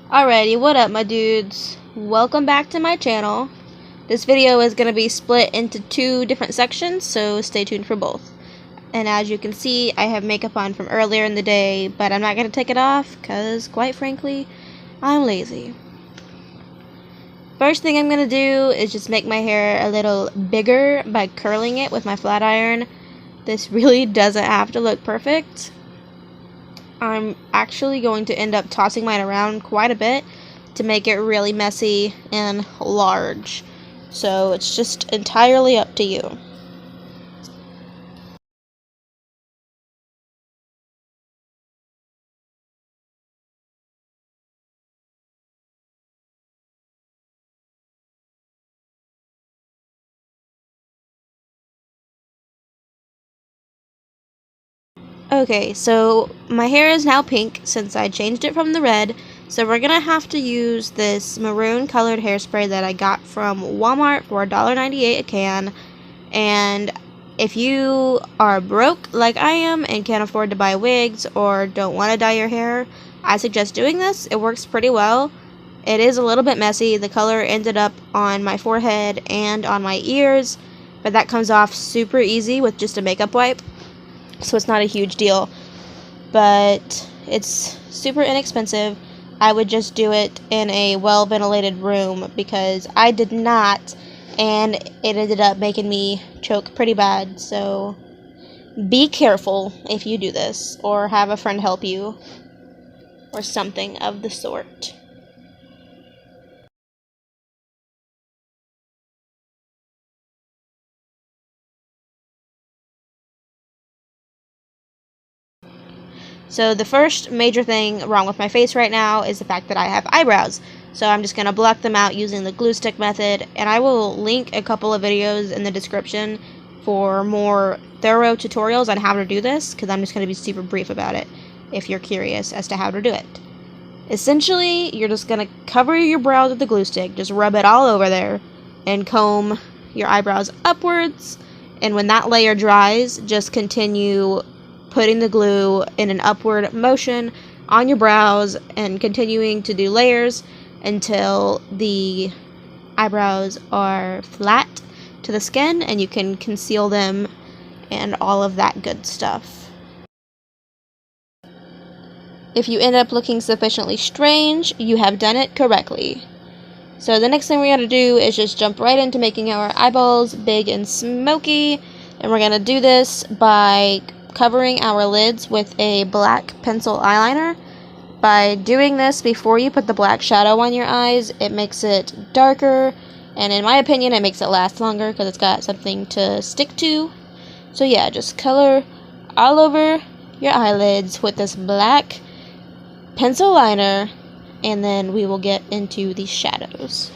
Alrighty, what up my dudes? Welcome back to my channel. This video is going to be split into two different sections, so stay tuned for both. And as you can see, I have makeup on from earlier in the day, but I'm not going to take it off because, quite frankly, I'm lazy. First thing I'm going to do is just make my hair a little bigger by curling it with my flat iron. This really doesn't have to look perfect. I'm actually going to end up tossing mine around quite a bit to make it really messy and large. So it's just entirely up to you. Okay, so my hair is now pink since I changed it from the red, so we're gonna have to use this maroon colored hairspray that I got from Walmart for $1.98 a can. And if you are broke like I am and can't afford to buy wigs or don't want to dye your hair, I suggest doing this. It works pretty well. It is a little bit messy. The color ended up on my forehead and on my ears, but that comes off super easy with just a makeup wipe. So it's not a huge deal, but it's super inexpensive. I would just do it in a well-ventilated room because I did not, and it ended up making me choke pretty bad. So be careful if you do this, or have a friend help you, or something of the sort. So the first major thing wrong with my face right now is the fact that I have eyebrows. So I'm just going to block them out using the glue stick method, and I will link a couple of videos in the description for more thorough tutorials on how to do this, because I'm just going to be super brief about it if you're curious as to how to do it. Essentially, you're just going to cover your brows with the glue stick, just rub it all over there, and comb your eyebrows upwards, and when that layer dries, just continue putting the glue in an upward motion on your brows and continuing to do layers until the eyebrows are flat to the skin and you can conceal them and all of that good stuff. If you end up looking sufficiently strange, you have done it correctly. So the next thing we're going to do is just jump right into making our eyeballs big and smoky, and we're going to do this by covering our lids with a black pencil eyeliner. By doing this before you put the black shadow on your eyes, it makes it darker, and in my opinion it makes it last longer because it's got something to stick to. So yeah, just color all over your eyelids with this black pencil liner, and then we will get into the shadows.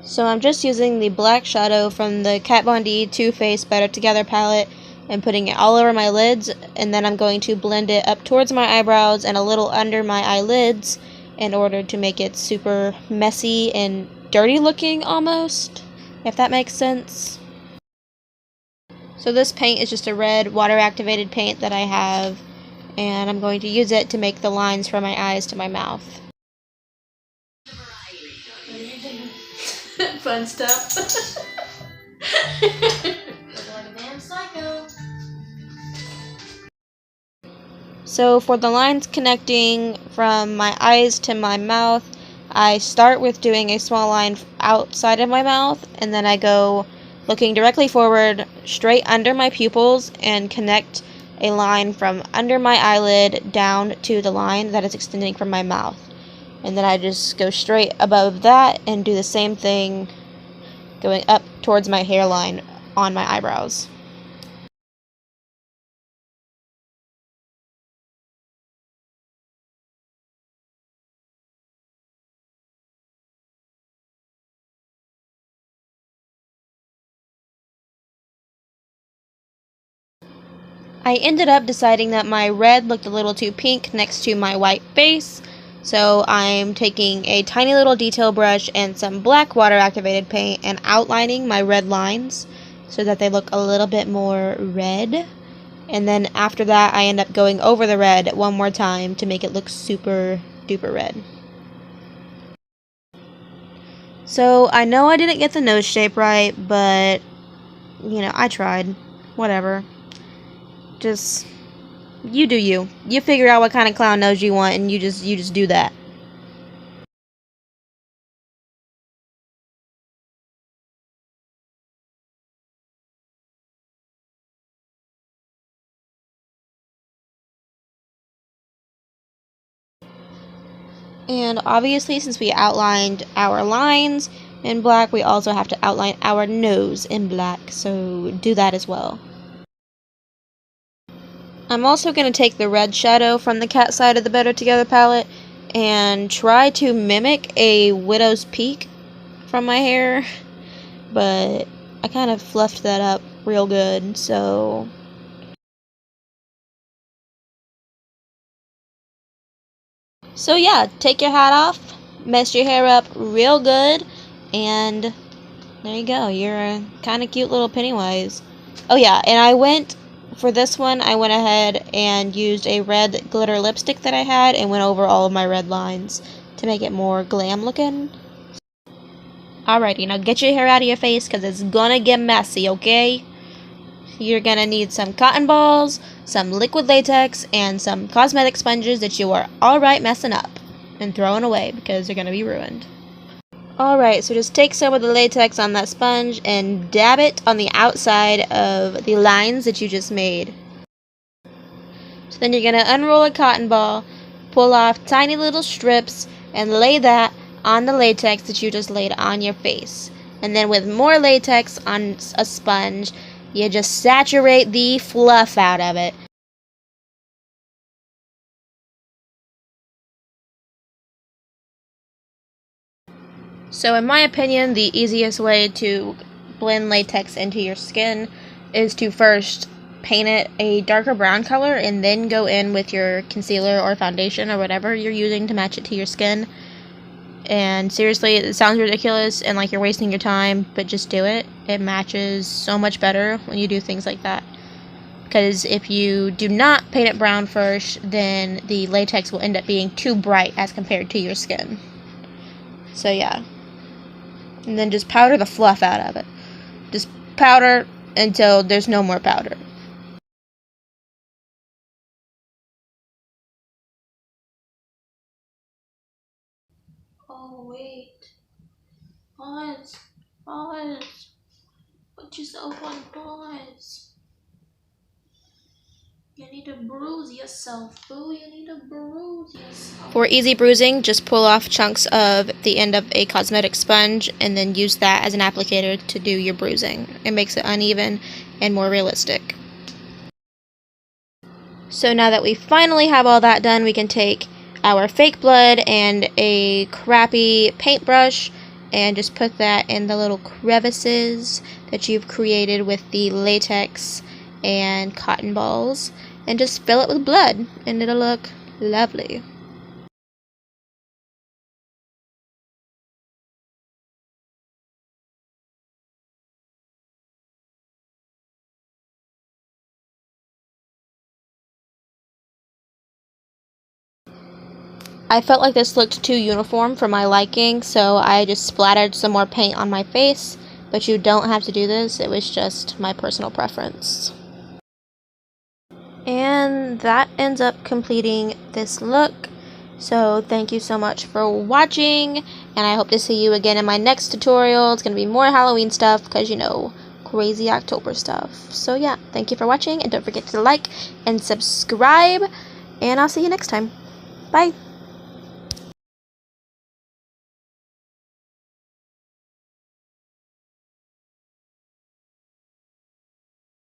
So I'm just using the black shadow from the Kat Von D Too Faced Better Together palette and putting it all over my lids, and then I'm going to blend it up towards my eyebrows and a little under my eyelids in order to make it super messy and dirty looking almost, if that makes sense. So this paint is just a red water activated paint that I have, and I'm going to use it to make the lines from my eyes to my mouth. Fun stuff. Looking like a damn psycho. So for the lines connecting from my eyes to my mouth, I start with doing a small line outside of my mouth, and then I go looking directly forward, straight under my pupils, and connect a line from under my eyelid down to the line that is extending from my mouth. And then I just go straight above that and do the same thing going up towards my hairline on my eyebrows. I ended up deciding that my red looked a little too pink next to my white face, So I'm taking a tiny little detail brush and some black water activated paint and outlining my red lines so that they look a little bit more red. And then after that, I end up going over the red one more time to make it look super duper red. So I know I didn't get the nose shape right, but you know, I tried. Whatever. Just, you do you. You figure out what kind of clown nose you want, and you just do that. And obviously, since we outlined our lines in black, we also have to outline our nose in black, so do that as well. I'm also going to take the red shadow from the cat side of the Better Together palette and try to mimic a widow's peak from my hair, but I kind of fluffed that up real good, so yeah, take your hat off, mess your hair up real good, and there you go. You're a kind of cute little Pennywise. Oh yeah, and for this one, I went ahead and used a red glitter lipstick that I had and went over all of my red lines to make it more glam looking. Alrighty, now get your hair out of your face because it's gonna get messy, okay? You're gonna need some cotton balls, some liquid latex, and some cosmetic sponges that you are alright messing up and throwing away because they're gonna be ruined. Alright, so just take some of the latex on that sponge and dab it on the outside of the lines that you just made. So then you're gonna unroll a cotton ball, pull off tiny little strips, and lay that on the latex that you just laid on your face. And then with more latex on a sponge, you just saturate the fluff out of it. So in my opinion, the easiest way to blend latex into your skin is to first paint it a darker brown color and then go in with your concealer or foundation or whatever you're using to match it to your skin. And seriously, it sounds ridiculous and like you're wasting your time, but just do it. It matches so much better when you do things like that. Because if you do not paint it brown first, then the latex will end up being too bright as compared to your skin. So yeah. And then just powder the fluff out of it. Just powder until there's no more powder. Oh wait. Pause. Pause. Put yourself on pause. You need to bruise yourself, boo. You need to bruise yourself. For easy bruising, just pull off chunks of the end of a cosmetic sponge and then use that as an applicator to do your bruising. It makes it uneven and more realistic. So now that we finally have all that done, we can take our fake blood and a crappy paintbrush and just put that in the little crevices that you've created with the latex and cotton balls, and just fill it with blood and it'll look lovely. I felt like this looked too uniform for my liking, so I just splattered some more paint on my face, but you don't have to do this. It was just my personal preference. And that ends up completing this look. So thank you so much for watching, and I hope to see you again in my next tutorial. It's going to be more Halloween stuff because, you know, crazy October stuff. So yeah, thank you for watching, and don't forget to like and subscribe, and I'll see you next time. Bye!